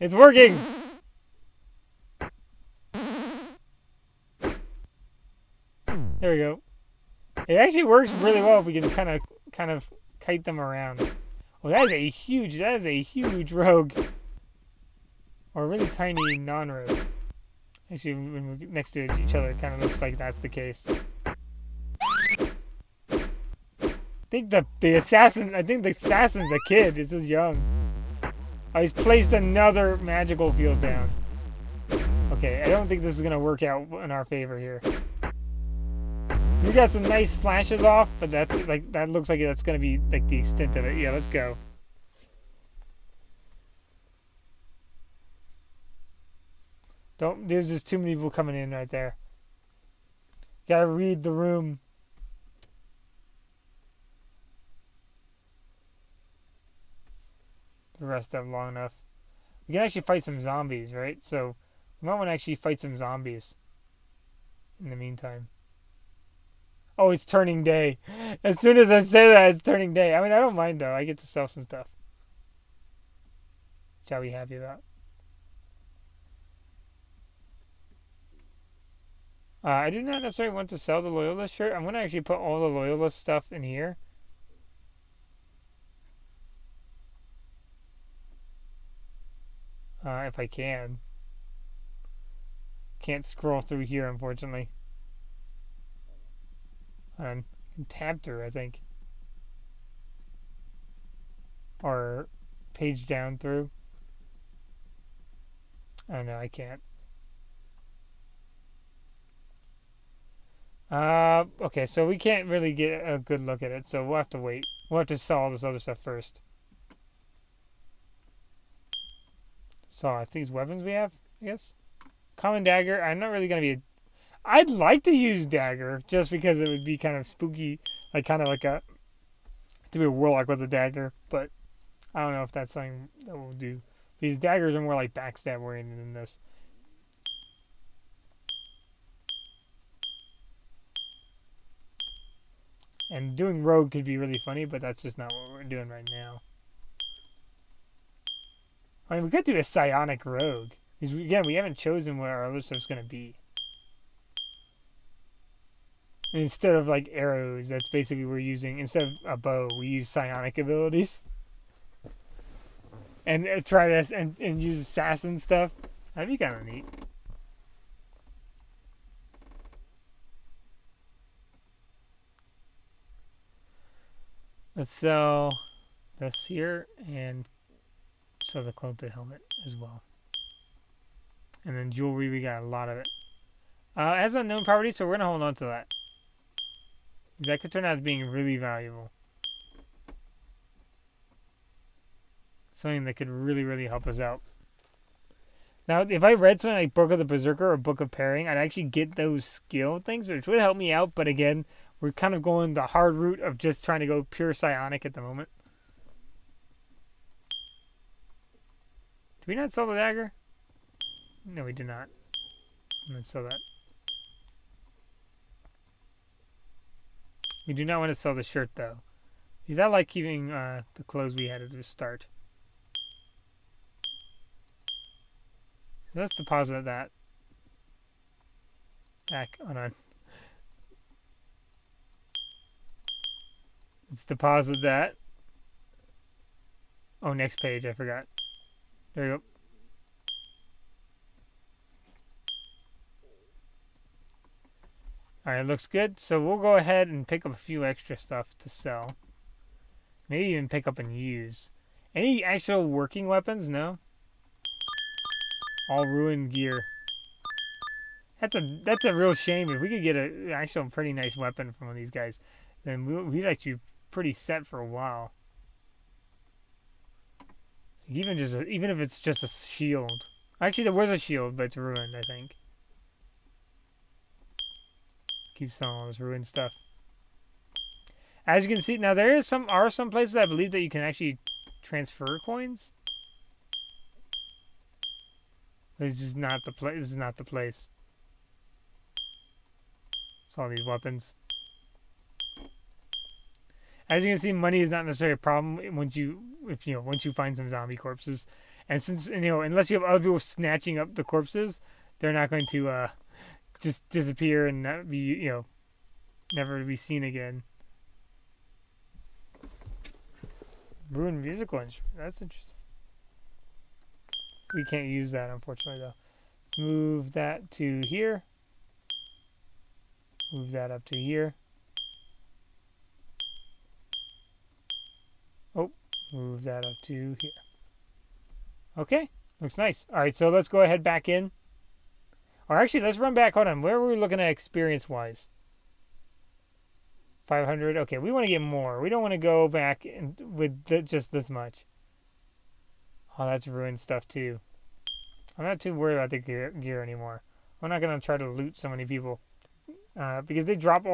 It's working. There we go. It actually works really well if we can kind of kite them around. Oh, that is a huge rogue. Or a really tiny non-rogue. Actually, when we're next to each other, it kind of looks like that's the case. I think the assassin's a kid. It's just young. Oh, he's placed another magical field down. Okay, I don't think this is gonna work out in our favor here. We got some nice slashes off, but that looks like that's gonna be like the extent of it. Yeah, let's go. There's just too many people coming in right there. Gotta read the room. The rest of them long enough. We can actually fight some zombies, right? So we might want to actually fight some zombies in the meantime. Oh, it's turning day. As soon as I say that, it's turning day. I mean, I don't mind though. I get to sell some stuff. Which I'll be happy about. I do not necessarily want to sell the Loyalist shirt. I'm going to actually put all the Loyalist stuff in here. If I can. Can't scroll through here, unfortunately. Tabbed her, I think. Or page down through. Oh no, I can't. Okay, so we can't really get a good look at it, so we'll have to wait. We'll have to sell all this other stuff first. So I think it's weapons we have, I guess. Common dagger. I'm not really gonna be. I'd like to use dagger just because it would be kind of spooky, like kind of like to be a warlock with a dagger. But I don't know if that's something that we'll do. These daggers are more like backstab oriented than this. And doing rogue could be really funny, but that's just not what we're doing right now. I mean, we could do a psionic rogue. Because, again, we haven't chosen what our other stuff's going to be. And instead of, like, arrows, that's basically we're using, instead of a bow, we use psionic abilities. And try to, and use assassin stuff. That'd be kind of neat. Let's sell this here and sell the quilted helmet as well. And then jewelry, we got a lot of it. It has unknown properties, so we're going to hold on to that. That could turn out as being really valuable. Something that could really, really help us out. Now, if I read something like Book of the Berserker or Book of Pairing, I'd actually get those skill things, which would help me out, but again, we're kind of going the hard route of just trying to go pure psionic at the moment. Do we not sell the dagger? No, we do not. Let's sell that. We do not want to sell the shirt, though. Because I like keeping the clothes we had at the start. Let's deposit that back on. Let's deposit that. Oh, next page. I forgot. There you go. Alright, looks good. So we'll go ahead and pick up a few extra stuff to sell. Maybe even pick up and use. Any actual working weapons? No. All ruined gear. That's a real shame. If we could get an actual pretty nice weapon from one of these guys, then we'd actually be pretty set for a while. Even if it's just a shield. Actually, there was a shield, but it's ruined, I think. Keep selling all this ruined stuff. As you can see, now there are some places I believe that you can actually transfer coins. This is not the place. This is not the place. It's all these weapons. As you can see, money is not necessarily a problem once you find some zombie corpses, and since unless you have other people snatching up the corpses, they're not going to just disappear and not be never to be seen again. Ruined musical instrument. That's interesting. We can't use that, unfortunately, though. Let's move that to here. Move that up to here. Oh, move that up to here. Okay, looks nice. All right, so let's go ahead back in. Or actually, let's run back. Hold on. Where were we looking at experience-wise? 500. Okay, we want to get more. We don't want to go back with just this much. Oh, that's ruined stuff too. I'm not too worried about the gear anymore. I'm not gonna try to loot so many people because they drop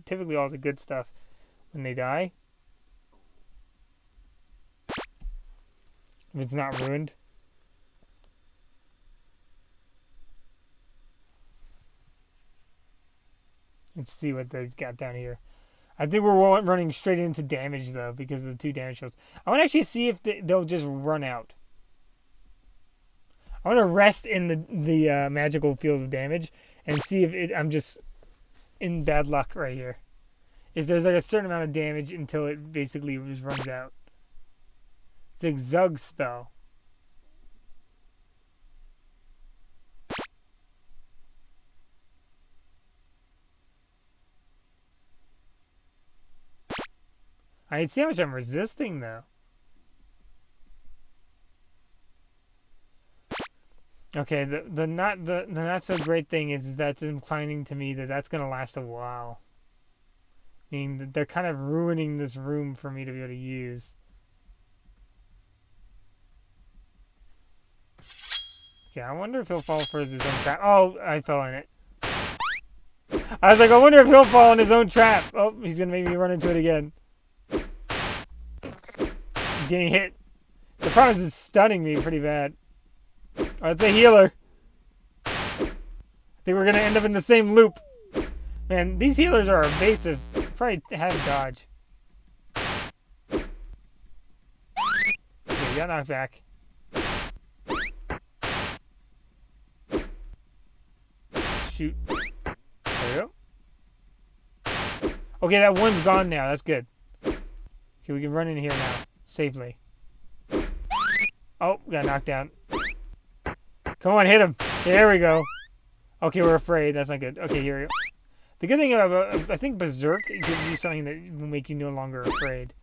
typically all the good stuff when they die. If it's not ruined. Let's see what they've got down here. I think we're running straight into damage, though, because of the 2 damage shows. I want to actually see if they'll just run out. I want to rest in the magical field of damage and see if I'm just in bad luck right here. If there's like a certain amount of damage until it basically just runs out. It's a Zug spell. I can see how much I'm resisting, though. Okay, the not so great thing is that's inclining to me that that's gonna last a while. Meaning that they're kind of ruining this room for me to be able to use. Okay, I wonder if he'll fall for his own trap. Oh, I fell in it. I was like, I wonder if he'll fall in his own trap. Oh, he's gonna make me run into it again. I'm getting hit. The problem is it's stunning me pretty bad. Oh, it's a healer. I think we're gonna end up in the same loop. Man, these healers are evasive. Probably have dodge. Okay, you got knocked back. Shoot. There you go. Okay, that one's gone now. That's good. Okay, we can run in here now. Safely. Oh, got knocked down. Come on, hit him. There we go. Okay, we're afraid. That's not good. Okay, here we go. The good thing about, I think Berserk gives you something that will make you no longer afraid.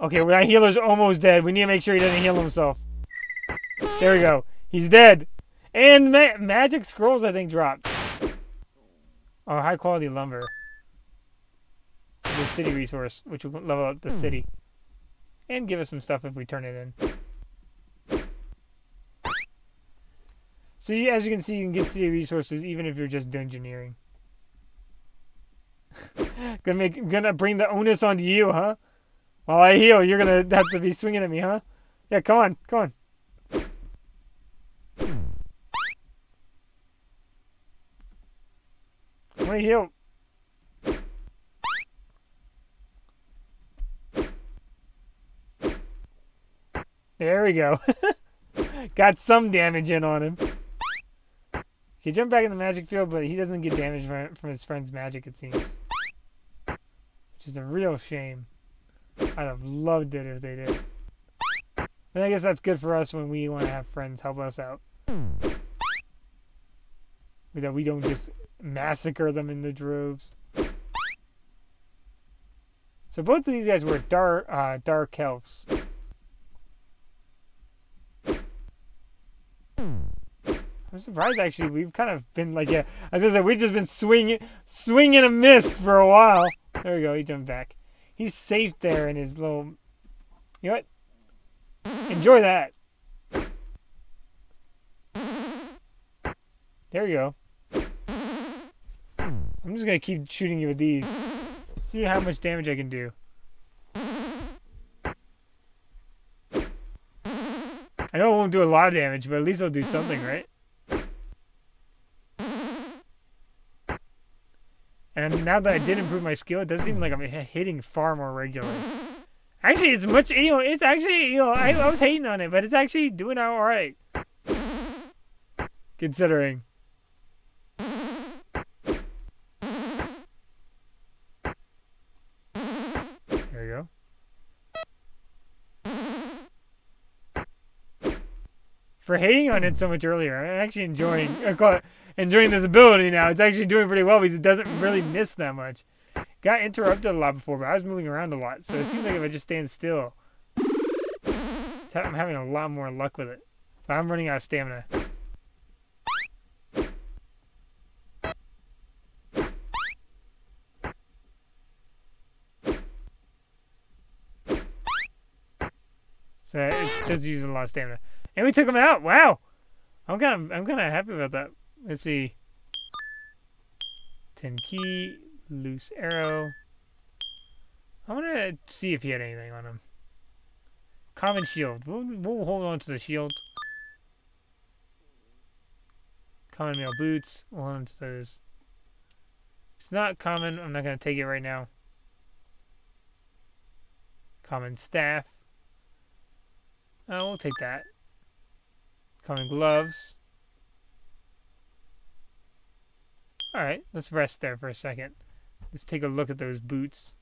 Okay, well, that healer's almost dead. We need to make sure he doesn't heal himself. There we go. He's dead. And magic scrolls, I think, dropped. Oh, high quality lumber. The city resource, which will level up the city. And give us some stuff if we turn it in. So as you can see, you can get city resources even if you're just dungeoneering. Gonna bring the onus onto you, huh? While I heal, you're gonna have to be swinging at me, huh? Yeah, come on, come on. I want to heal. There we go. Got some damage in on him. He jumped back in the magic field, but he doesn't get damage from his friend's magic, it seems. Which is a real shame. I'd have loved it if they did. And I guess that's good for us when we want to have friends help us out. That we don't just massacre them in the droves. So both of these guys were dark elves. I'm surprised actually. We've kind of been like, yeah, as I said, we've just been swinging a miss for a while. There we go. He jumped back. He's safe there in his little. You know what? Enjoy that. There you go. I'm just gonna keep shooting you with these. See how much damage I can do. I know it won't do a lot of damage, but at least it'll do something, right? And now that I did improve my skill, it does seem like I'm hitting far more regularly. Actually, it's much, it's actually, I was hating on it, but it's actually doing alright. Considering. There you go. For hating on it so much earlier, I'm actually enjoying this ability now. It's actually doing pretty well because it doesn't really miss that much. Got interrupted a lot before, but I was moving around a lot, so it seems like if I just stand still, I'm having a lot more luck with it. But I'm running out of stamina. So it does use a lot of stamina. And we took him out. Wow. I'm kind of happy about that. Let's see. 10 key, loose arrow. I want to see if he had anything on him. Common shield. We'll hold on to the shield. Common mail boots. We'll hold on to those. It's not common. I'm not going to take it right now. Common staff. Oh, we'll take that. Common gloves. Alright, let's rest there for a second. Let's take a look at those boots.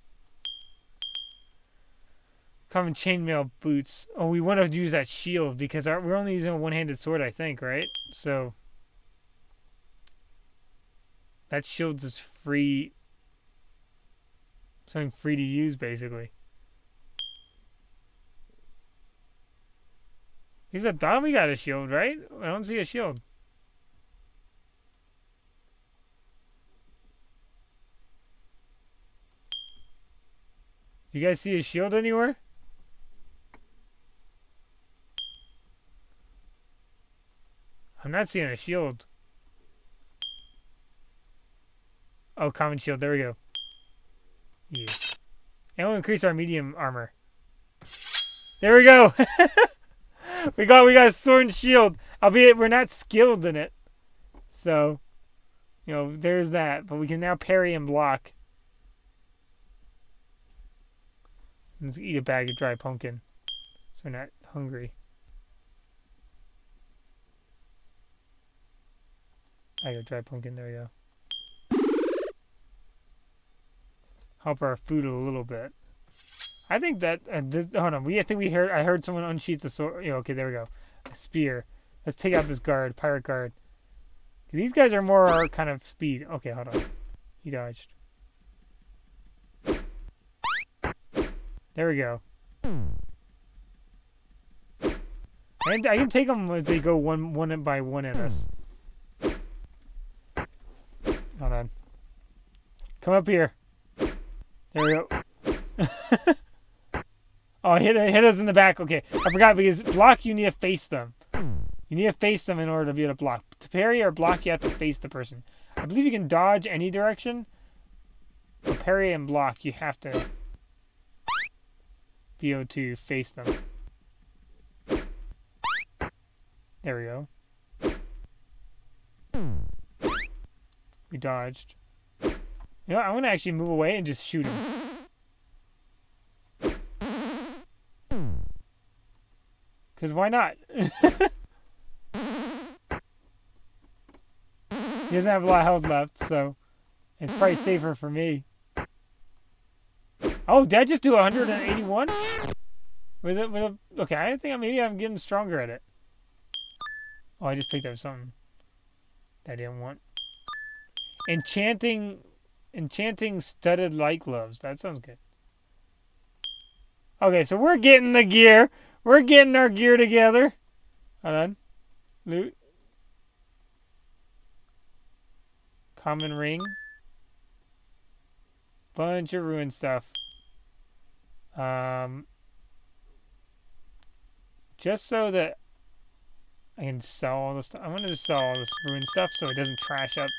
Common chainmail boots. Oh, we want to use that shield because we're only using a one-handed sword, I think, right? So that shield's is free. Something free to use, basically. He said, "Thought we got a shield, right? I don't see a shield." You guys see a shield anywhere? I'm not seeing a shield. Oh, common shield. There we go. Yeah. And we'll increase our medium armor. There we go. we got a sword and shield. Albeit we're not skilled in it. So, there's that. But we can now parry and block. Let's eat a bag of dry pumpkin. So we're not hungry. Bag of dry pumpkin, there you go. Help our food a little bit. I think that hold on, I heard someone unsheath the sword. Okay, there we go. A spear. Let's take out this guard, pirate guard. These guys are more our kind of speed. Okay, hold on. He dodged. There we go. And I can take them as they go one by one at us. Hold on. Come up here. There we go. Oh, hit us in the back. Okay, I forgot because block you need to face them. You need to face them in order to be able to block. To parry or block, you have to face the person. I believe you can dodge any direction. But parry and block, you have to be able to face them. There we go. We dodged. I'm going to actually move away and just shoot him. Because why not? He doesn't have a lot of health left, so it's probably safer for me. Oh, did I just do 181? Okay, I think maybe I'm getting stronger at it. Oh, I just picked up something that I didn't want. Enchanting studded light gloves. That sounds good. Okay, so we're getting the gear. We're getting our gear together. Hold on. Loot. Common ring. Bunch of ruined stuff. Just so that I can sell all this stuff. I wanted to sell all this ruined stuff so it doesn't trash up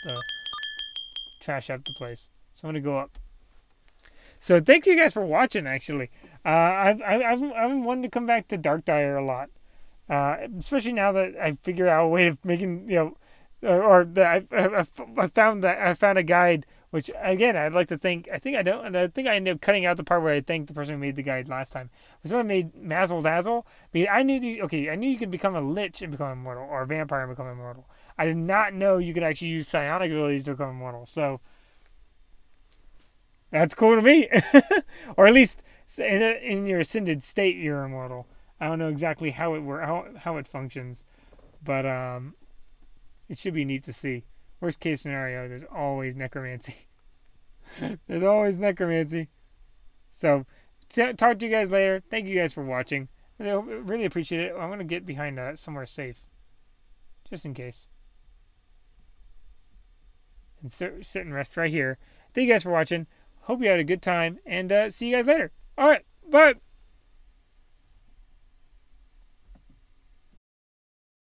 the place. So I'm gonna go up. So thank you guys for watching. Actually, I've been wanting to come back to DarkDIRE a lot, especially now that I figured out a way of making or that I found a guide. Which again, I'd like to thank. I think I ended up cutting out the part where I thanked the person who made the guide last time. But someone made Mazzle Dazzle. Because I knew you could become a lich and become immortal, or a vampire and become immortal. I did not know you could actually use psionic abilities to become immortal. So that's cool to me. Or at least in your ascended state, you're immortal. I don't know exactly how it functions, but it should be neat to see. Worst case scenario, there's always necromancy. There's always necromancy. So, talk to you guys later. Thank you guys for watching. Really appreciate it. I'm going to get behind somewhere safe. Just in case. And sit and rest right here. Thank you guys for watching. Hope you had a good time. And see you guys later. Alright, bye.